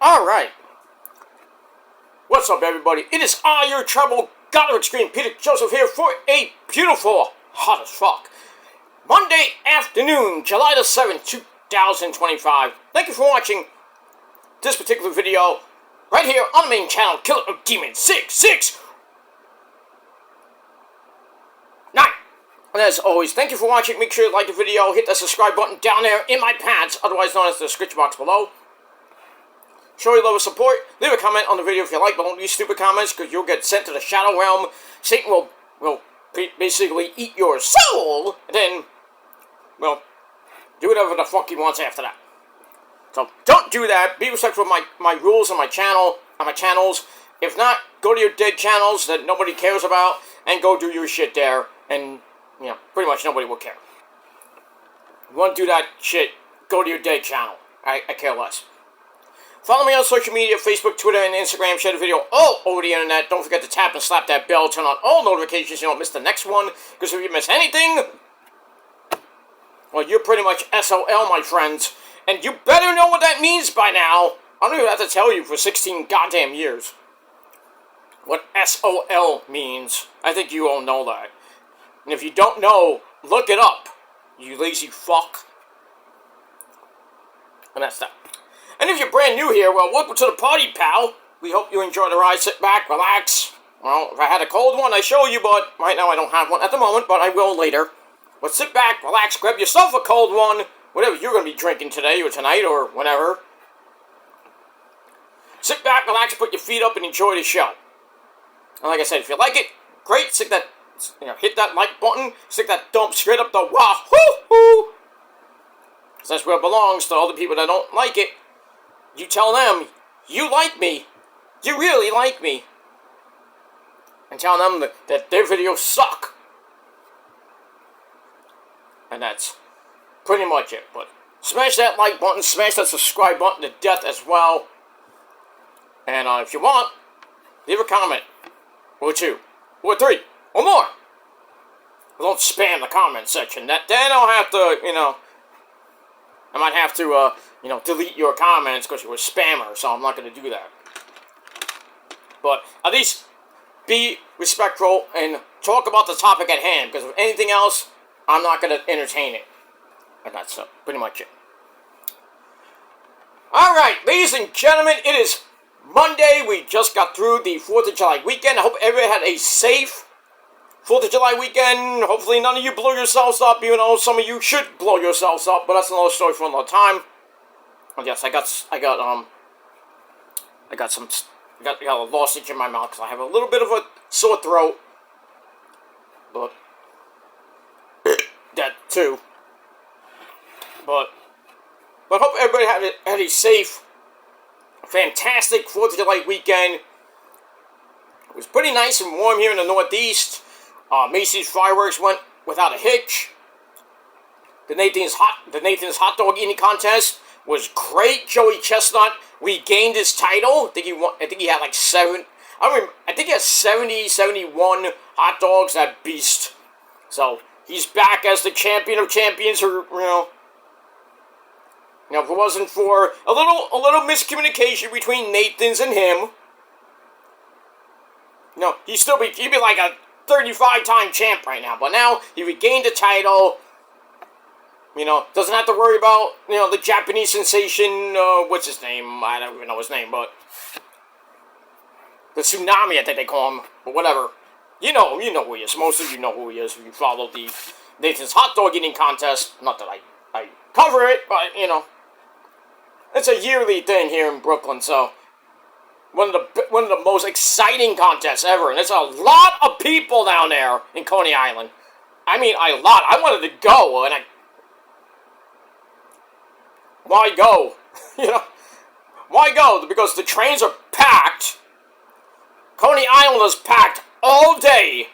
Alright. What's up, everybody? It is I, your trouble God of Extreme, Peter Joseph here for a beautiful, hot as fuck, Monday afternoon, July the 7th, 2025. Thank you for watching this particular video right here on the main channel, Killer of Demons 669. And as always, thank you for watching. Make sure you like the video, hit that subscribe button down there in my pants, otherwise known as the description box below. Show your love and support. Leave a comment on the video if you like, but don't leave stupid comments because you'll get sent to the Shadow Realm. Satan will basically eat your soul, and then, well, do whatever the fuck he wants after that. So don't do that. Be respectful of my rules on my channel, on my channels. If not, go to your dead channels that nobody cares about and go do your shit there, and you know, pretty much nobody will care. If you want to do that shit, go to your dead channel. I care less. Follow me on social media, Facebook, Twitter, and Instagram. Share the video all over the internet. Don't forget to tap and slap that bell. Turn on all notifications so you don't miss the next one. Because if you miss anything, well, you're pretty much SOL, my friends. And you better know what that means by now. I don't even have to tell you for 16 goddamn years what SOL means. I think you all know that. And if you don't know, look it up, you lazy fuck. And that's that. And if you're brand new here, well, welcome to the party, pal. We hope you enjoy the ride. Sit back, relax. Well, if I had a cold one, I'd show you, but right now I don't have one at the moment, but I will later. But sit back, relax, grab yourself a cold one, whatever you're going to be drinking today or tonight or whenever. Sit back, relax, put your feet up, and enjoy the show. And like I said, if you like it, great. Stick that, hit that like button. Stick that dump straight up the wahoo-hoo. Because that's where it belongs. To all the people that don't like it, you tell them, you like me. You really like me. And tell them that their videos suck. And that's pretty much it. But smash that like button. Smash that subscribe button to death as well. And if you want, leave a comment. Or two. Or three. Or more. Don't spam the comment section. Then I'll have to, I might have to, delete your comments because you're a spammer, so I'm not going to do that. But at least be respectful and talk about the topic at hand, because if anything else, I'm not going to entertain it. And that's pretty much it. Alright, ladies and gentlemen, it is Monday. We just got through the 4th of July weekend. I hope everybody had a safe 4th of July weekend. Hopefully none of you blew yourselves up, even though some of you should blow yourselves up, but that's another story for another time. And yes, I got a lost itch in my mouth because I have a little bit of a sore throat. But that too. But hope everybody had a safe, fantastic 4th of July weekend. It was pretty nice and warm here in the Northeast. Macy's fireworks went without a hitch. The Nathan's hot dog eating contest was great. Joey Chestnut regained his title. I think he had like 7. I think he has 70, 71 hot dogs. That beast. So he's back as the champion of champions. Or if it wasn't for a little miscommunication between Nathan's and him, he'd be like a 35-time champ right now. But now he regained the title. Doesn't have to worry about, the Japanese sensation, what's his name? I don't even know his name, but the Tsunami, I think they call him, but whatever. You know who he is. Most of you know who he is if you follow the Nathan's hot dog eating contest. Not that I cover it, but, it's a yearly thing here in Brooklyn, so one of the most exciting contests ever, and there's a lot of people down there in Coney Island. I mean, a lot. I wanted to go, and why go? Why go? Because the trains are packed. Coney Island is packed all day,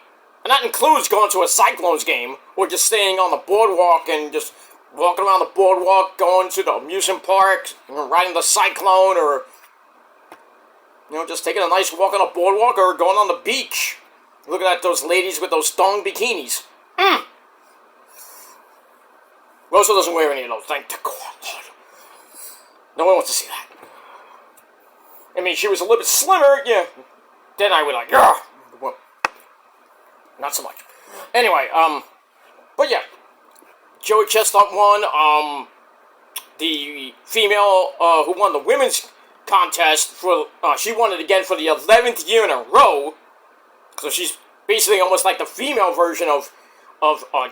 and that includes going to a Cyclones game, or just staying on the boardwalk and just walking around the boardwalk, going to the amusement park, riding the Cyclone, or just taking a nice walk on a boardwalk, or going on the beach, looking at those ladies with those thong bikinis. Rosa doesn't wear any of those, thank God. No one wants to see that. I mean, she was a little bit slimmer, yeah, then I would like, yeah, well, not so much. Anyway, but yeah, Joey Chestnut won. The female who won the women's contest for she won it again for the 11th year in a row. So she's basically almost like the female version of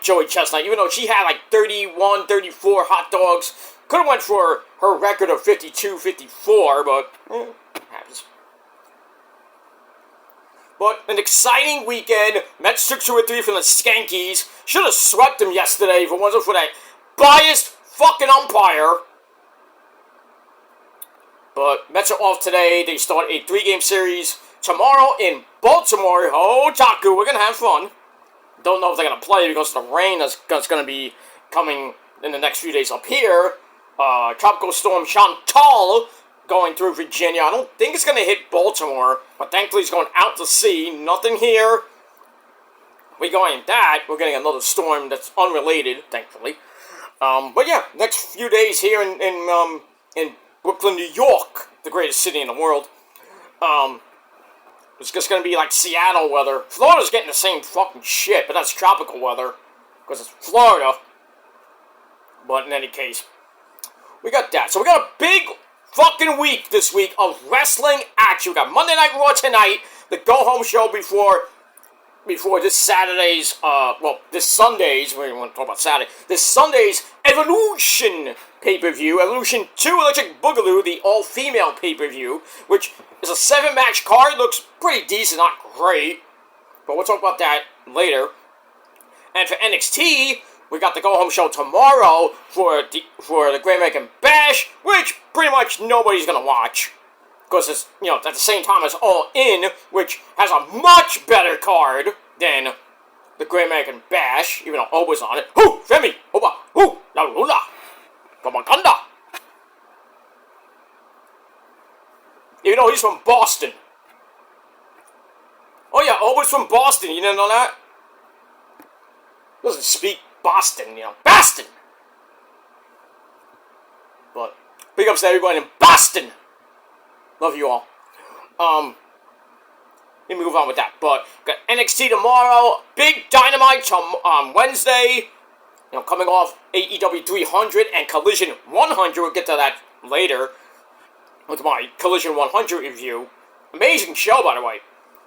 Joey Chestnut, even though she had like 31, 34 hot dogs. Could have went for her record of 52, 54, but happens. But an exciting weekend. Mets took 2-3 from the Skankies. Should have swept them yesterday if it wasn't for that biased fucking umpire. But Mets are off today. They start a 3-game series tomorrow in Baltimore. Oh, Taku, we're going to have fun. Don't know if they're going to play because of the rain that's going to be coming in the next few days up here. Tropical Storm Chantal going through Virginia. I don't think it's going to hit Baltimore, but thankfully it's going out to sea. Nothing here. We're going that. We're getting another storm that's unrelated, thankfully. But yeah, next few days here in Brooklyn, New York, the greatest city in the world. It's just going to be like Seattle weather. Florida's getting the same fucking shit, but that's tropical weather because it's Florida. But in any case, we got that. So we got a big fucking week this week of wrestling action. We got Monday Night Raw tonight, the go-home show before this Saturday's, this Sunday's, we want to talk about Saturday, this Sunday's Evolution pay-per-view, Evolution 2 Electric Boogaloo, the all-female pay-per-view, which is a 7-match card, looks pretty decent, not great, but we'll talk about that later. And for NXT, we got the go-home show tomorrow for the Great American Bash, which pretty much nobody's gonna watch. Because it's, at the same time as All In, which has a much better card than the Great American Bash, even though Oba's on it. Hoo! Femi! Oba! Hoo! La Lula! Kamaganda! Even though he's from Boston. Oh yeah, Oba's from Boston, you didn't know that? He doesn't speak Boston, Boston! But, big ups to everybody in Boston! Love you all. Let me move on with that. But got NXT tomorrow. Big Dynamite on Wednesday. Coming off AEW 300 and Collision 100. We'll get to that later. Look at my Collision 100 review. Amazing show, by the way.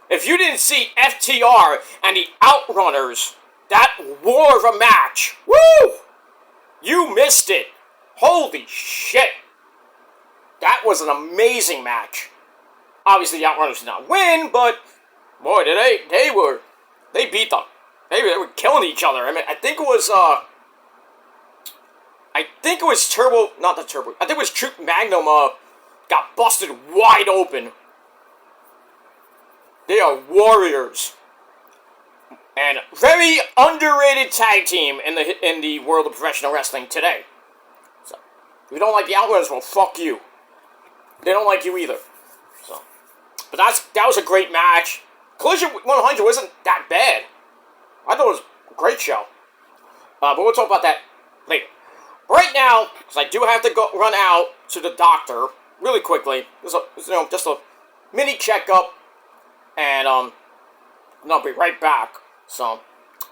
If you didn't see FTR and the Outrunners, that war of a match, woo! You missed it. Holy shit. That was an amazing match. Obviously, the Outrunners did not win, but boy, they beat them. They were killing each other. I mean, I think it was Turbo, not the Turbo. I think it was Truth Magnum got busted wide open. They are warriors, and very underrated tag team in the world of professional wrestling today. So, if you don't like the Outrunners, well, fuck you. They don't like you either. So, but that was a great match. Collision 100 wasn't that bad. I thought it was a great show. But we'll talk about that later. Right now, because I do have to run out to the doctor really quickly. Just a mini checkup, and I'll be right back. So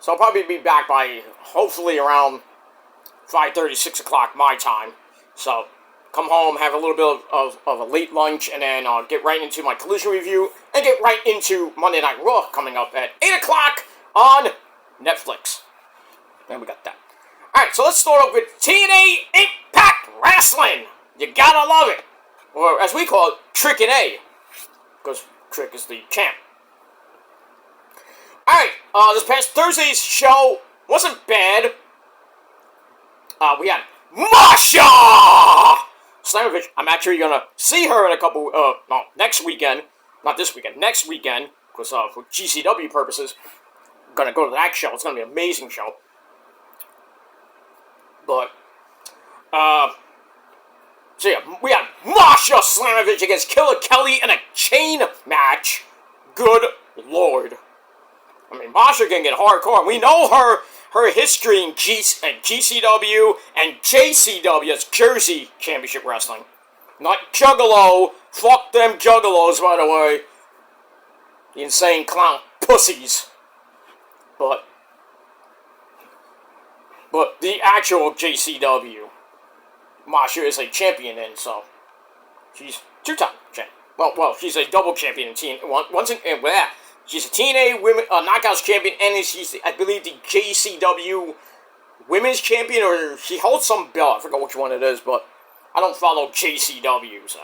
I'll probably be back by hopefully around 5:30, 6 o'clock my time. So. Come home, have a little bit of a late lunch, and then get right into my Collision review, and get right into Monday Night Raw coming up at 8 o'clock on Netflix. And we got that. Alright, so let's start off with TNA Impact Wrestling. You gotta love it. Or, as we call it, Trick and A. Because Trick is the champ. Alright, this past Thursday's show wasn't bad. We had Masha! Slamovich, I'm actually going to see her in a couple, next weekend. Not this weekend, next weekend. Because, for GCW purposes, I'm going to go to that show. It's going to be an amazing show. But, so yeah, we had Masha Slamovich against Killer Kelly in a chain match. Good lord. I mean, Masha can get hardcore. We know her history in GCW and JCW, that's Jersey Championship Wrestling. Not Juggalo. Fuck them Juggalos, by the way. The insane clown pussies. But the actual JCW, Masha is a champion in, so she's two-time champion. Well, she's a double champion in she's a TNA women knockouts champion, and she's, I believe, the JCW women's champion, or she holds some belt. I forgot which one it is, but I don't follow JCW, so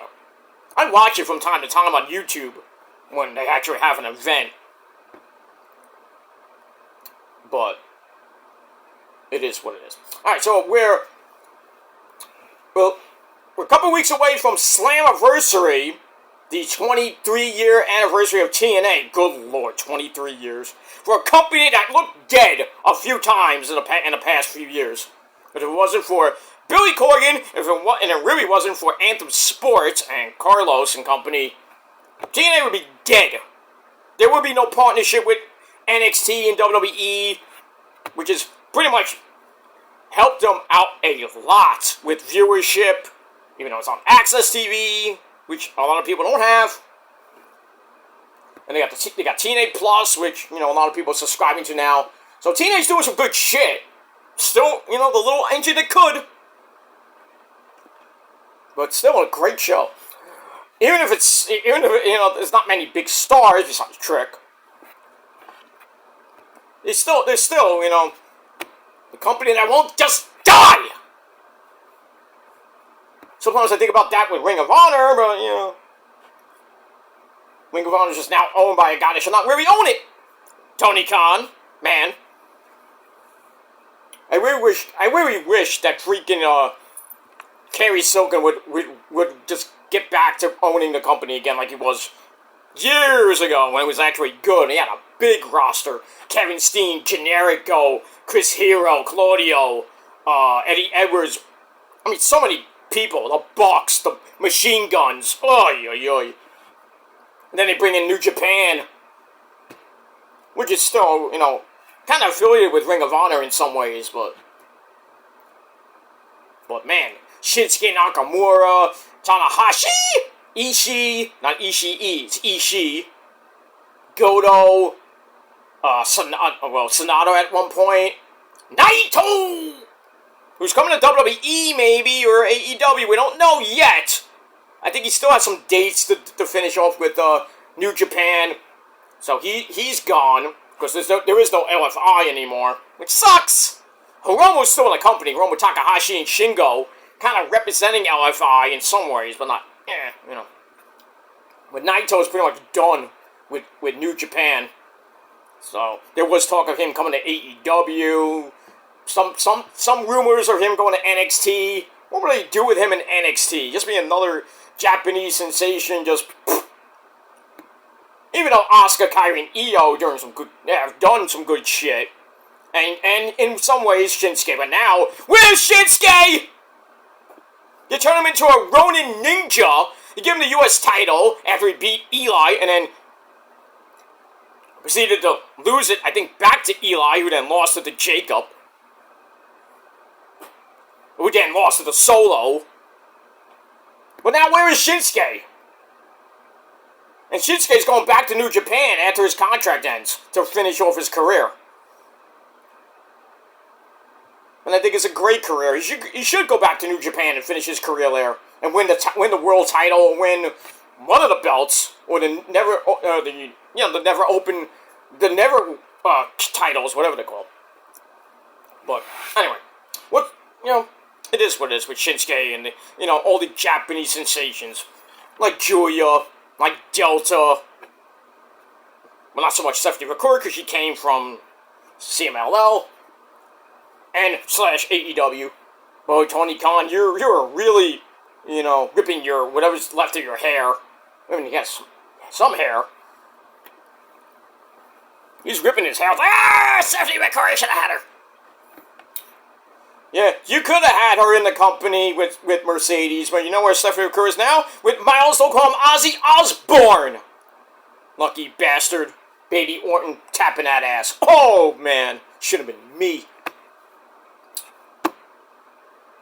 I watch it from time to time on YouTube when they actually have an event. But it is what it is. Alright, so we're a couple weeks away from Slammiversary, the 23-year anniversary of TNA. Good Lord, 23 years. For a company that looked dead a few times in the past few years. If it wasn't for Billy Corgan, and it really wasn't for Anthem Sports and Carlos and company, TNA would be dead. There would be no partnership with NXT and WWE, which is pretty much helped them out a lot with viewership, even though it's on Access TV, which a lot of people don't have. And they got TNA Plus, which, a lot of people are subscribing to now. So TNA's doing some good shit. Still, the little engine that could. But still a great show. Even if there's not many big stars besides Trick. There's still, the company that won't just die! Sometimes I think about that with Ring of Honor, but, Ring of Honor is just now owned by a guy that should not really own it! Tony Khan, man. I really wish that freaking, Kerry Silken would just get back to owning the company again like he was years ago when it was actually good. He had a big roster. Kevin Steen, Generico, Chris Hero, Claudio, Eddie Edwards. I mean, so many people. The Bucks, the Machine Guns. Oy, oy, oy. And then they bring in New Japan, which is still, kind of affiliated with Ring of Honor in some ways, but man, Shinsuke Nakamura, Tanahashi, Ishii, not Ishii, it's Ishii, Goto, Sonata at one point, Naito, who's coming to WWE maybe, or AEW, we don't know yet. I think he still has some dates to finish off with New Japan, so he's gone, because there is no LFI anymore, which sucks. Hiromu's still in the company, Hiromu Takahashi and Shingo, kind of representing LFI in some ways, but not, But Naito is pretty much done with New Japan. So there was talk of him coming to AEW. Some rumors of him going to NXT. What would they do with him in NXT? Just be another Japanese sensation. Just even though Asuka, Kairi, and Io have done some good shit, and in some ways Shinsuke. But now, where's Shinsuke? You turn him into a Ronin ninja. You give him the U.S. title after he beat Eli, and then proceeded to lose it, I think, back to Eli, who then lost it to Jacob. Who then lost it to Solo. But now where is Shinsuke? And Shinsuke's going back to New Japan after his contract ends to finish off his career. And I think it's a great career. He should go back to New Japan and finish his career there and win the world title, win one of the belts, or the never titles, whatever they're called. But anyway, it is what it is with Shinsuke and all the Japanese sensations like Julia, like Delta. Well, not so much Stephanie McCoy because she came from CMLL and / AEW. Boy, Tony Khan, you're really, ripping your whatever's left of your hair. I mean, he has some hair. He's ripping his hair. Stephanie McCoy should have had her. Yeah, you could have had her in the company with Mercedes, but you know where Stephanie McCoy is now? With Miles, don't call him Ozzy Osbourne. Lucky bastard. Baby Orton tapping that ass. Oh, man. Should have been me.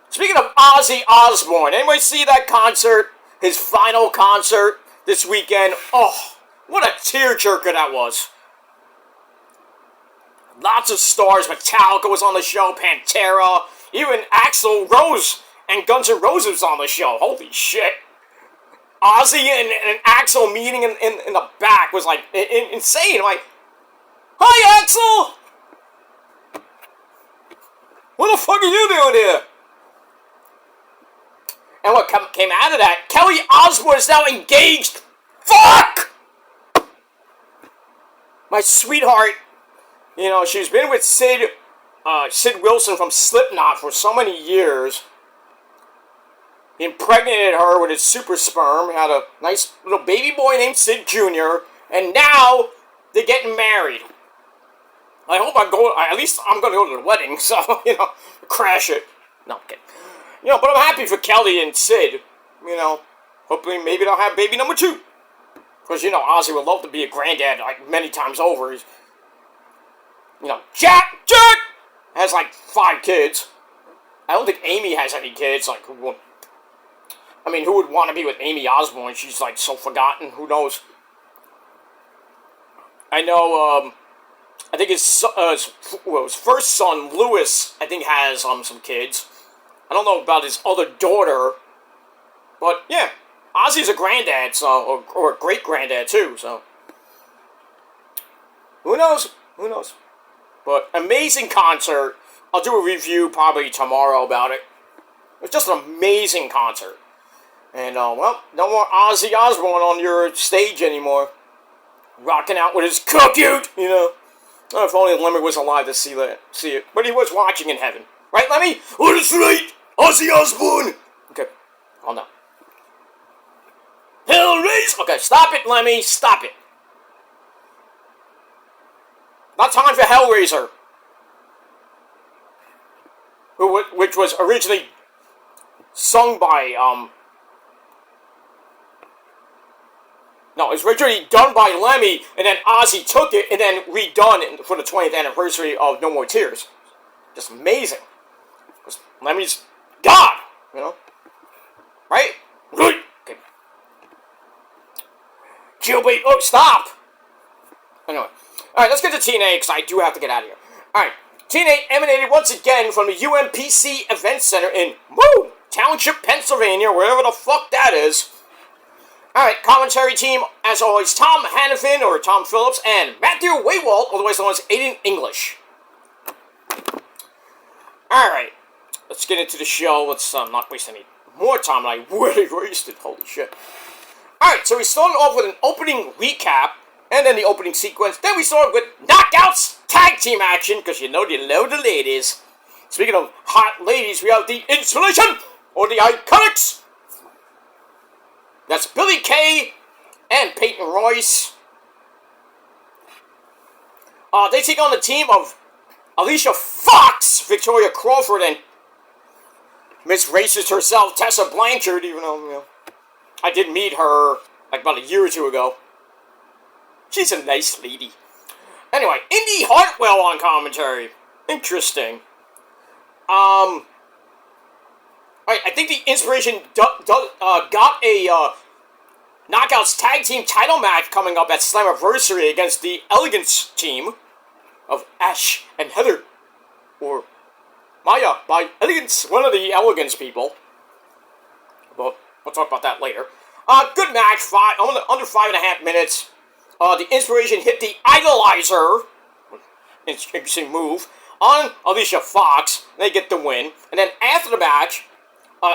Speaking of Ozzy Osbourne, anybody see that concert his final concert this weekend. Oh, what a tearjerker that was. Lots of stars. Metallica was on the show, Pantera, even Axl Rose and Guns N' Roses was on the show. Holy shit. Ozzy and Axl meeting in the back was like insane. I'm like, hi Axl! What the fuck are you doing here? And what came out of that, Kelly Osbourne is now engaged. Fuck! My sweetheart, you know, she's been with Sid Wilson from Slipknot for so many years. He impregnated her with his super sperm, had a nice little baby boy named Sid Jr., and now they're getting married. I hope at least I'm going to go to the wedding, so, you know, crash it. No, I'm kidding. You know, but I'm happy for Kelly and Sid. You know, hopefully maybe they'll have baby number 2. Because, you know, Ozzy would love to be a granddad, like, many times over. He's, you know, Jack has, like, 5 kids. I don't think Amy has any kids. Like, who would want to be with Amy Osbourne? She's, like, so forgotten. Who knows? I know, I think his first son, Lewis, I think has some kids. I don't know about his other daughter, but yeah, Ozzy's a granddad, so or a great granddad too. So who knows? Who knows? But amazing concert. I'll do a review probably tomorrow about it. It was just an amazing concert, and well, no more Ozzy Osbourne on your stage anymore, rocking out with his cookoot, you know. Oh, if only Lemmy was alive to see it. But he was watching in heaven. Right, Lemmy? Oh, that's right! Ozzy Osbourne! Okay, calm down. Hellraiser! Okay, stop it, Lemmy. Stop it. Not time for Hellraiser. Which was originally sung by, No, it was originally done by Lemmy, and then Ozzy took it and then redone for the 20th anniversary of No More Tears. Just amazing. Because Lemmy's God, you know? Right? Right. Okay. Jailbait. Oh, stop! Anyway. Alright, let's get to TNA, because I do have to get out of here. Alright. TNA emanated once again from the UMPC Event Center in Township, Pennsylvania, wherever the fuck that is. Alright, commentary team, as always, Tom Hannafin, or Tom Phillips, and Matthew Waywalt, otherwise known as Aiden English. Alright, let's get into the show. Let's not waste any more time than I already wasted. Holy shit. Alright, so we started off with an opening recap, and then the opening sequence. Then we started with Knockouts Tag Team action, because you know the ladies. Speaking of hot ladies, we have the Installation, or the Iconics. That's Billy Kay and Peyton Royce. They take on the team of Alicia Fox, Victoria Crawford, and Miss Racist herself, Tessa Blanchard, even though, you know, I did meet her like about a year or two ago. She's a nice lady. Anyway, Indy Hartwell on commentary. Interesting. I think the Inspiration got a Knockouts Tag Team title match coming up at Slammiversary against the Elegance team of Ash and Heather, or Maya by Elegance, one of the Elegance people. But we'll talk about that later. Good match, under 5.5 minutes. The Inspiration hit the Idolizer, interesting move, on Alicia Fox. They get the win. And then after the match,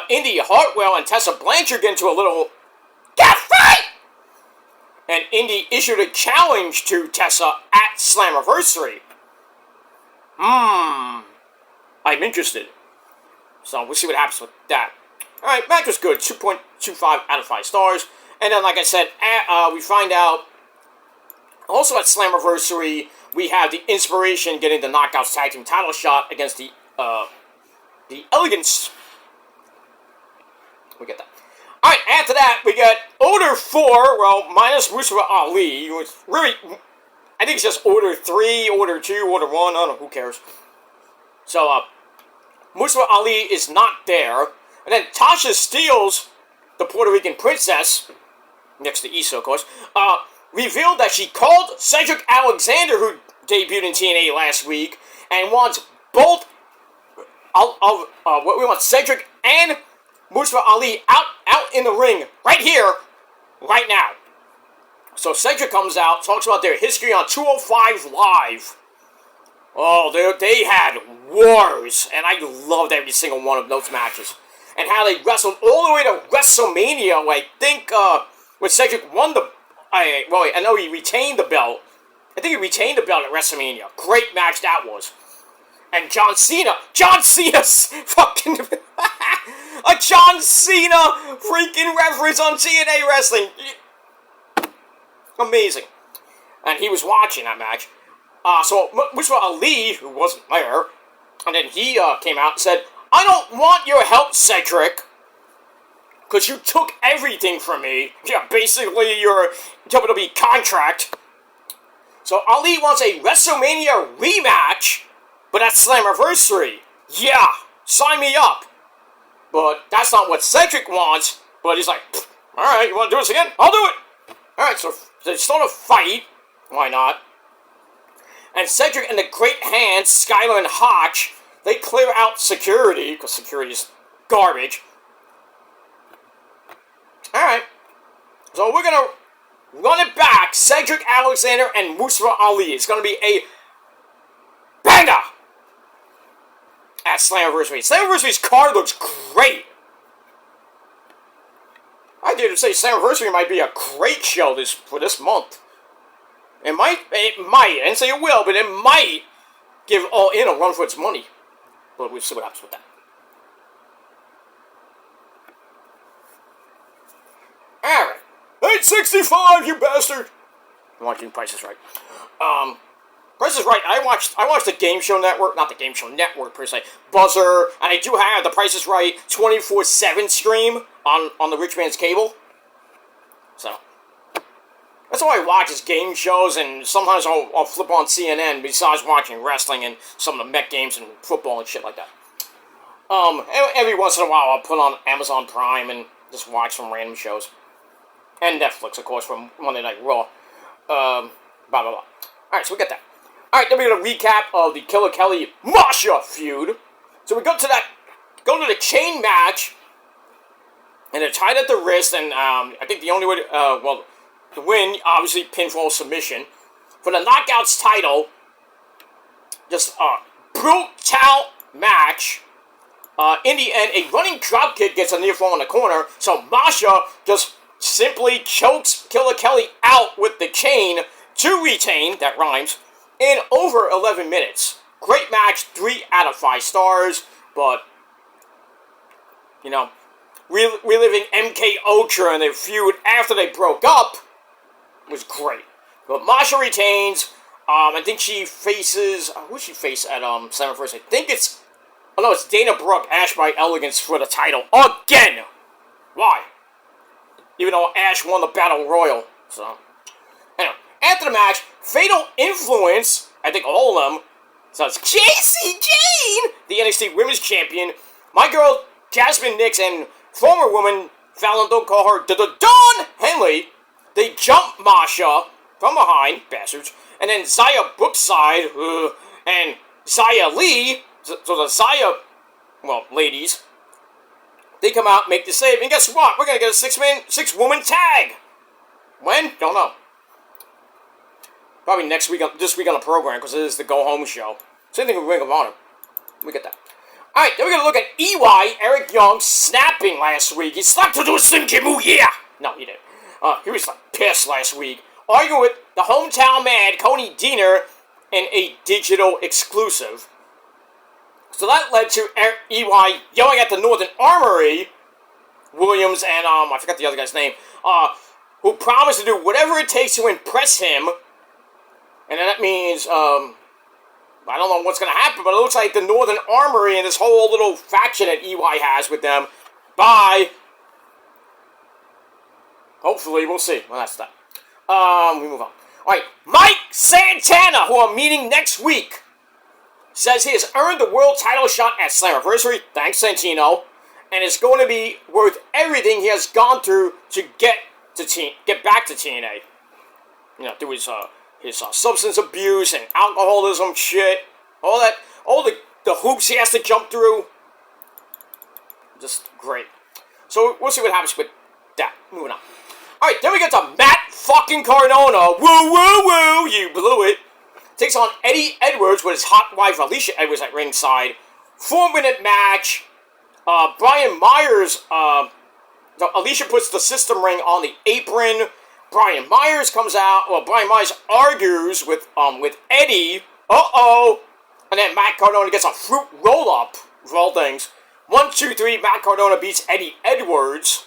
Indy Hartwell and Tessa Blanchard get into a little cat fight! And Indy issued a challenge to Tessa at Slammiversary. I'm interested. So we'll see what happens with that. Alright, match was good. 2.25 out of 5 stars. And then, like I said, we find out also at Slammiversary, we have the Inspiration getting the Knockouts Tag Team title shot against the Elegance. We get that. Alright, after that, we got Order 4, well, minus Mustafa Ali. It's really, I think it's just Order 3, Order 2, Order 1, I don't know, who cares. So, Mustafa Ali is not there. And then Tasha Steelz the Puerto Rican princess, next to Issa, of course, revealed that she called Cedric Alexander, who debuted in TNA last week, and wants both, we want Cedric and Mustafa Ali out in the ring, right here, right now. So Cedric comes out, talks about their history on 205 Live. Oh, they had wars, and I loved every single one of those matches. And how they wrestled all the way to WrestleMania. I think when Cedric won I know he retained the belt. I think he retained the belt at WrestleMania. Great match that was. And John Cena's fucking a John Cena freaking reference on TNA Wrestling. Amazing. And he was watching that match. So Mustafa Ali, who wasn't there, and then he came out and said, "I don't want your help, Cedric, because you took everything from me. Yeah, basically your WWE contract. So Ali wants a WrestleMania rematch, but at Slammiversary. Yeah, sign me up. But that's not what Cedric wants. But he's like, alright, you want to do this again? I'll do it. Alright, so they start a fight. Why not? And Cedric and the Great Hands, Skylar and Hotch, they clear out security, because security is garbage. Alright. So we're going to run it back. Cedric Alexander and Mustafa Ali. It's going to be a banger at Slammiversary. Slammiversary's card looks great. I dare to say Slammiversary might be a great show for this month. It might, I didn't say it will, but it might give All In a run for its money. But we'll see what happens with that. Alright. 865, you bastard! I'm watching Price is Right. Price is Right, I watched the Game Show Network, not the Game Show Network per se, Buzzer, and I do have the Price is Right 24/7 stream on the Rich Man's Cable. So, that's all I watch is game shows, and sometimes I'll flip on CNN besides watching wrestling and some of the Met games and football and shit like that. Every once in a while I'll put on Amazon Prime and just watch some random shows. And Netflix, of course, from Monday Night Raw. Blah, blah, blah. Alright, so we got that. Alright, then we're going to recap of the Killer Kelly Masha feud. So we go to the chain match, and they're tied at the wrist, and I think the only way to win, obviously, pinfall submission. For the Knockouts title, just a brutal match. In the end, a running dropkick gets a near fall in the corner, so Masha just simply chokes Killer Kelly out with the chain to retain, that rhymes, in over 11 minutes. Great match, 3 out of 5 stars, but, you know, reliving MK Ultra and their feud after they broke up was great. But Masha retains. I think she faces, who does she face at Slammiversary? I think it's Dana Brooke, Ash by Elegance for the title again. Why? Even though Ash won the Battle Royal. So, anyway, after the match, Fatal Influence, I think all of them, so it's Casey Jane, the NXT Women's Champion, my girl Jasmine Nix, and former woman, Fallon, don't call her, Dawn Henley. They jump Masha from behind, bastards, and then Zaya Brookside, and Zaya Lee, so the Zaya, ladies, they come out, make the save, and guess what? We're going to get a 6-woman tag. When? Don't know. Probably this week on the program, because it is the go-home show. Same thing with Ring of Honor. We get that. Alright, then we're going to look at EY, Eric Young, snapping last week. He slapped to do a Slim Jim, yeah! No, he didn't. He was pissed last week, arguing with the hometown man, Coney Diener, in a digital exclusive. So that led to EY yelling at the Northern Armory, Williams and, I forgot the other guy's name, who promised to do whatever it takes to impress him. And that means, I don't know what's going to happen, but it looks like the Northern Armory and this whole little faction that EY has with them. Bye. Hopefully, we'll see. Well, that's that. We move on. Alright, Mike Santana, who I'm meeting next week, says he has earned the world title shot at Slammiversary. Thanks, Santino. and it's going to be worth everything he has gone through to get back to TNA. You know, through his substance abuse and alcoholism shit, all the hoops he has to jump through. Just great. So we'll see what happens with that. Moving on. Alright, then we get to Matt fucking Cardona. Woo, woo, woo, you blew it. Takes on Eddie Edwards with his hot wife Alicia Edwards at ringside. 4-minute match. Brian Myers, Alicia puts the system ring on the apron. Brian Myers comes out. Well, Brian Myers argues with Eddie. Uh-oh. And then Matt Cardona gets a fruit roll-up of all things. 1, 2, 3, Matt Cardona beats Eddie Edwards.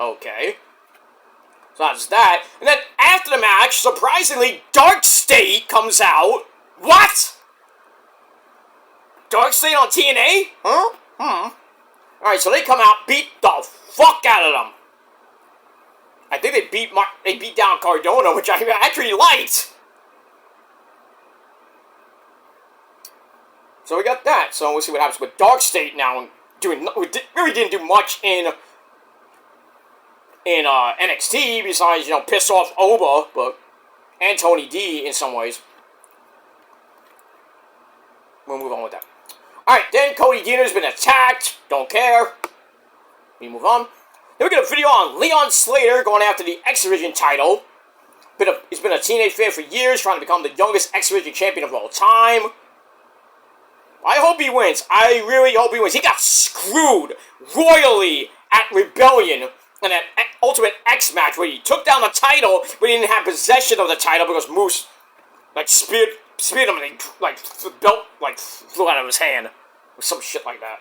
Okay. So that's that. And then after the match, surprisingly, Dark State comes out. What? Dark State on TNA? Huh? Alright, so they come out, beat the fuck out of them. I think they beat down Cardona, which I actually liked. So we got that. So we'll see what happens with Dark State now. We really didn't do much in NXT besides, you know, piss off Oba, and Tony D in some ways. We'll move on with that. Alright, then Cody Deaner's been attacked. Don't care. We move on. Then we get a video on Leon Slater going after the X Division title. He's been a TNA fan for years, trying to become the youngest X Division champion of all time. I hope he wins. I really hope he wins. He got screwed royally at Rebellion in that Ultimate X match where he took down the title, but he didn't have possession of the title because Moose speared him and the belt flew out of his hand or some shit like that.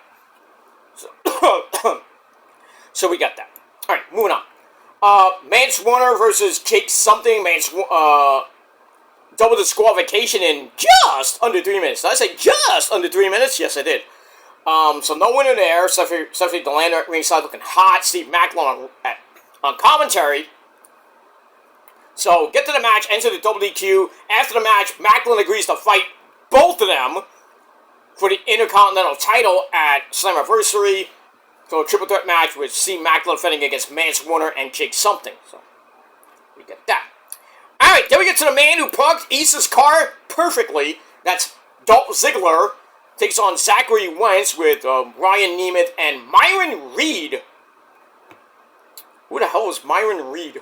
So we got that. All right, moving on. Mance Warner versus Jake something. Double disqualification in just under 3 minutes. Did I say just under 3 minutes? Yes, I did. So no winner there. Stephanie Delander at ringside looking hot. Steve Macklin on commentary. So get to the match. Enter the double DQ. After the match, Macklin agrees to fight both of them for the Intercontinental title at Slammiversary. So a triple threat match with Steve Macklin fighting against Mance Warner and Jake something. So we get that. Alright, then we get to the man who parked Isa's car perfectly. That's Dolph Ziggler. Takes on Zachary Wentz with Ryan Nemeth and Myron Reed. Who the hell is Myron Reed?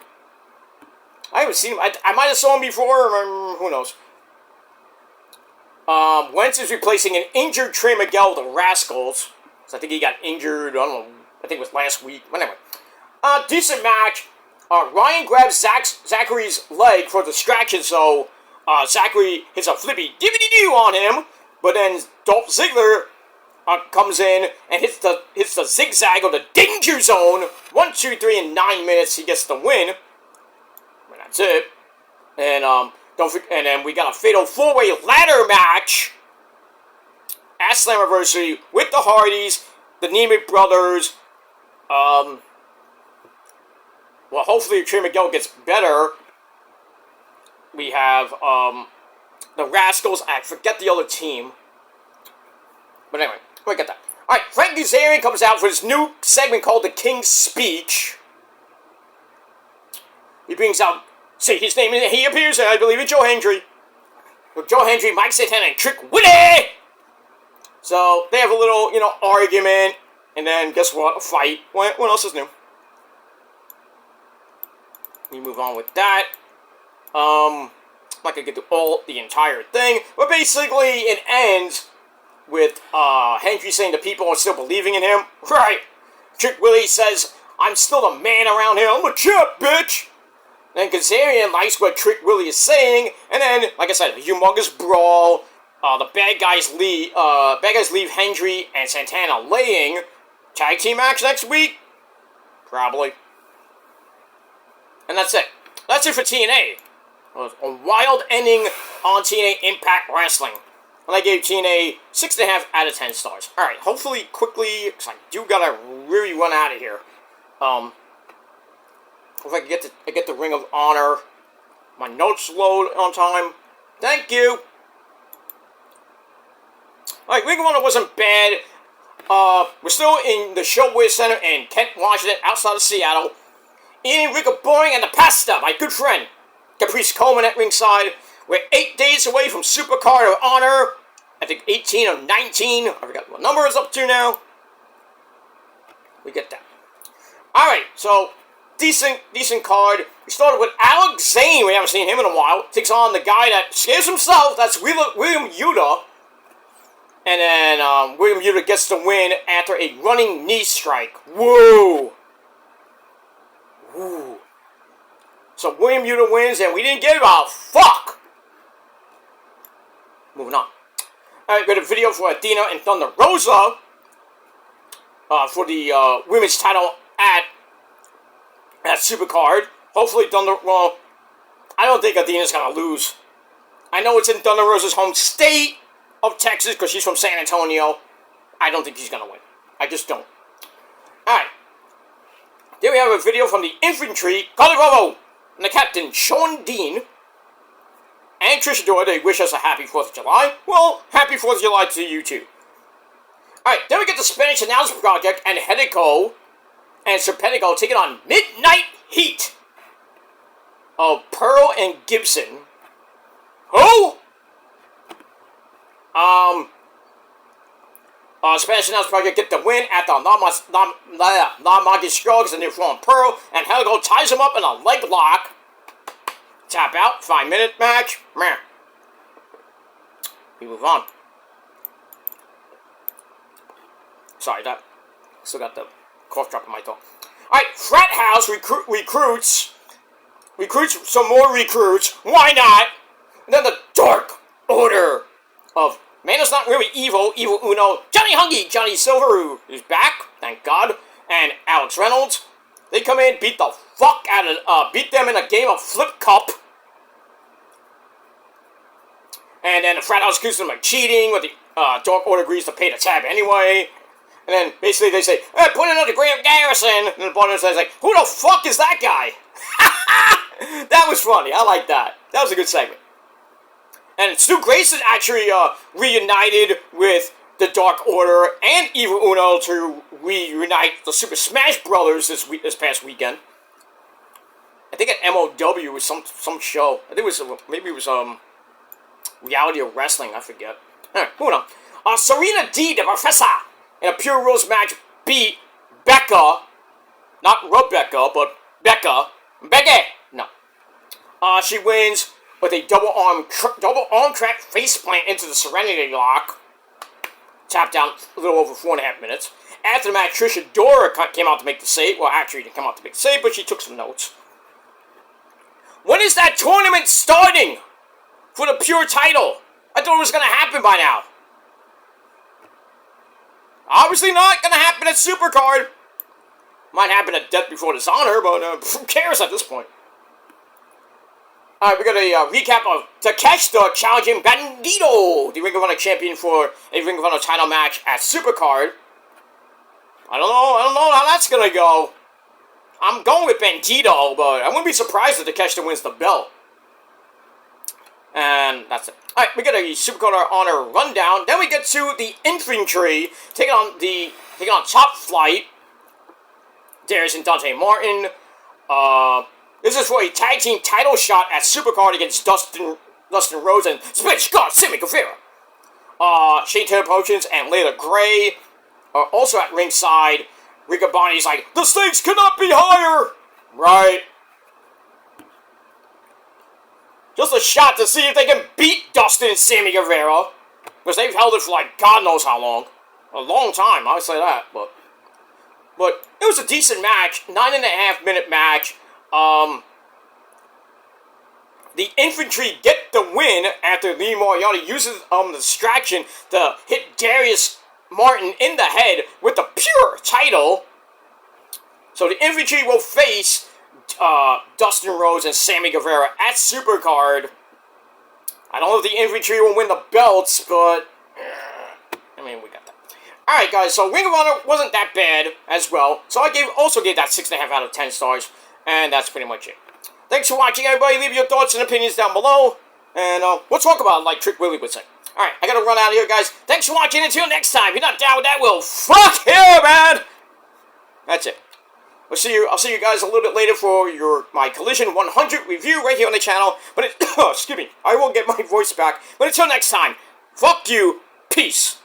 I haven't seen him. I might have saw him before. Who knows? Wentz is replacing an injured Trey Miguel with the Rascals. So I think he got injured, I don't know, I think it was last week. But anyway. Decent match. Ryan grabs Zachary's leg for distraction, so Zachary hits a flippy dibbity-doo on him. But then Dolph Ziggler comes in and hits the zigzag of the danger zone. 1, 2, 3 in 9 minutes. He gets the win. And that's it. And and then we got a fatal 4-way ladder match at Slammiversary with the Hardys, the Nemeth brothers. Well, hopefully Trey Miguel gets better. We have the Rascals. I forget the other team. But anyway, we get that. Alright, Frank Kazarian comes out for his new segment called The King's Speech. He brings out, say his name, and he appears, I believe it's Joe Hendry. With Joe Hendry, Mike Santana, and Trick Willie! So, they have a little, argument. And then, guess what? A fight. What else is new? We move on with that. I'm not going to get through the entire thing. But basically, it ends with Hendry saying the people are still believing in him. Right. Trick Willie says, I'm still the man around here. I'm a champ, bitch. And Kazarian likes what Trick Willie is saying. And then, like I said, a humongous brawl. The bad guys leave Hendry and Santana laying. Tag team match next week? Probably. And that's it. That's it for TNA. A wild ending on TNA Impact Wrestling. And I gave TNA 6.5 out of 10 stars. Alright, hopefully quickly, because I do gotta really run out of here. If I can get the Ring of Honor. My notes load on time. Thank you. Alright, Ring of Honor wasn't bad. we're still in the Showway Center in Kent, Washington, outside of Seattle. Eating Rico Boring and the Pasta, my good friend Caprice Coleman at ringside. We're 8 days away from Supercard of Honor. I think 18 or 19. I forgot what number is up to now. We get that. Alright, so decent card. We started with Alex Zane. We haven't seen him in a while. Takes on the guy that scares himself. That's William Yuta. And then William Yuta gets the win after a running knee strike. Whoa! Woo. So William Yuta wins, and we didn't give a fuck. Moving on. Alright, we got a video for Athena and Thunder Rosa for the women's title at Supercard. Hopefully Thunder... Well, I don't think Athena's going to lose. I know it's in Thunder Rosa's home state of Texas because she's from San Antonio. I don't think she's going to win. I just don't. Alright. Then we have a video from the infantry, Colorado, and the captain, Sean Dean, and Trish Adora. They wish us a happy 4th of July. Well, happy 4th of July to you too. Alright, then we get the Spanish Announcement Project and Hedico and Serpentico taking on Midnight Heat of Pearl and Gibson. Who? Spanish Announcement Project get the win at the Non-Magistrals, and they're from Pearl, and Hedico ties him up in a leg lock. Tap out, 5-minute match. Meh. We move on. Sorry, that still got the cough drop in my throat. Alright, Frat House recruits some more recruits. Why not? And then the Dark Order of Man Is Not Really Evil, Evil Uno, Johnny Hungy, Johnny Silver, who is back, thank God, and Alex Reynolds. They come in, beat the fuck out of, beat them in a game of Flip Cup. And then the Frat House accuses them of cheating, but the Dark Order agrees to pay the tab anyway. And then basically they say, hey, put it on the Graham Garrison. And the opponent says, like, who the fuck is that guy? That was funny. I like that. That was a good segment. And Stu Grayson actually reunited with the Dark Order and Evil Uno to reunite the Super Smash Brothers this past weekend. I think at MOW was some show. I think it was maybe it was Reality of Wrestling. I forget. Alright, moving on. Serena D, the Professor, in a Pure Rules match, beat Becca. Not Rebecca, but Becca. Becky! No. She wins with a double arm crack face plant into the Serenity Lock. Tapped down a little over 4.5 minutes. After the match, Trish Adora came out to make the save. Well, actually, didn't come out to make the save, but she took some notes. When is that tournament starting for the Pure title? I thought it was going to happen by now. Obviously not going to happen at Supercard. Might happen at Death Before Dishonor, but who cares at this point? Alright, we got a recap of Takeshita challenging Bandito, the Ring of Honor champion, for a Ring of Honor title match at Supercard. I don't know how that's gonna go. I'm going with Bandito, but I wouldn't be surprised if Takeshita wins the belt. And that's it. Alright, we got a Supercard Honor rundown. Then we get to the infantry taking on Top Flight. Darius and Dante Martin. This is for a tag team title shot at Supercard against Dustin Rhodes and Spanish God Sammy Guevara. Shane Taylor Promotions and Layla Gray are also at ringside. Rika Bonnie's like, the stakes cannot be higher! Right. Just a shot to see if they can beat Dustin and Sammy Guevara. Because they've held it for like God knows how long. A long time, I would say that. But it was a decent match. 9.5 minute match. The infantry get the win after Lee Moriarty uses the distraction to hit Darius Martin in the head with the Pure title. So the infantry will face Dustin Rhodes and Sammy Guevara at Supercard. I don't know if the infantry will win the belts, but I mean, we got that. Alright guys, so Ring of Honor wasn't that bad as well. So I also gave that 6.5 out of 10 stars. And that's pretty much it. Thanks for watching, everybody. Leave your thoughts and opinions down below. And we'll talk about it like Trick Willie would say. Alright, I gotta run out of here, guys. Thanks for watching. Until next time. If you're not down with that, well, fuck him! I'll see you guys a little bit later for my Collision 100 review right here on the channel. But excuse me, I will get my voice back. But until next time, fuck you, peace.